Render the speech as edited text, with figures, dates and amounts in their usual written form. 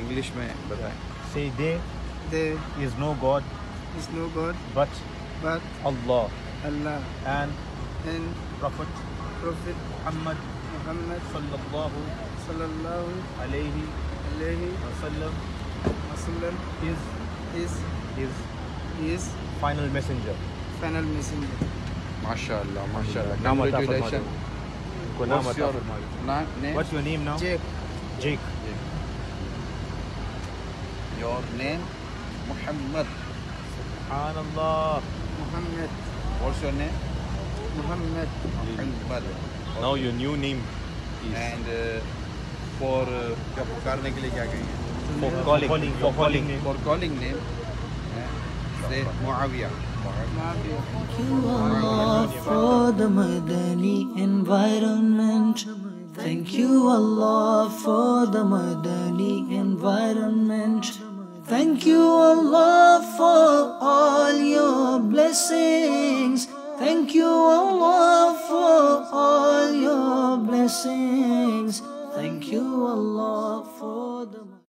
English में बताएं. Say there There is no God is no God but but Allah Allah and and Prophet Prophet Muhammad Muhammad sallallahu sallallahu alayhi alayhi wasallam wasallam is his his final messenger. final messenger. माशाल्लाह माशाल्लाह. नाम अता फरमा Congratulations. दो। को नाम What's अता your फरमा दो। name? What's your name now? Jake. Jake. Your name? Muhammad. Subhanallah. Muhammad. What's your name? Muhammad. Muhammad. Now your new name is And for क्या पुकारने के लिए क्या कहेंगे? for calling name. For calling name, say Muawiyah. Muawiyah. Thank you Allah for the Madani environment. Thank you Allah for the Madani environment. Thank you Allah for all your blessings. Thank you Allah for all your blessings. Thank you Allah for the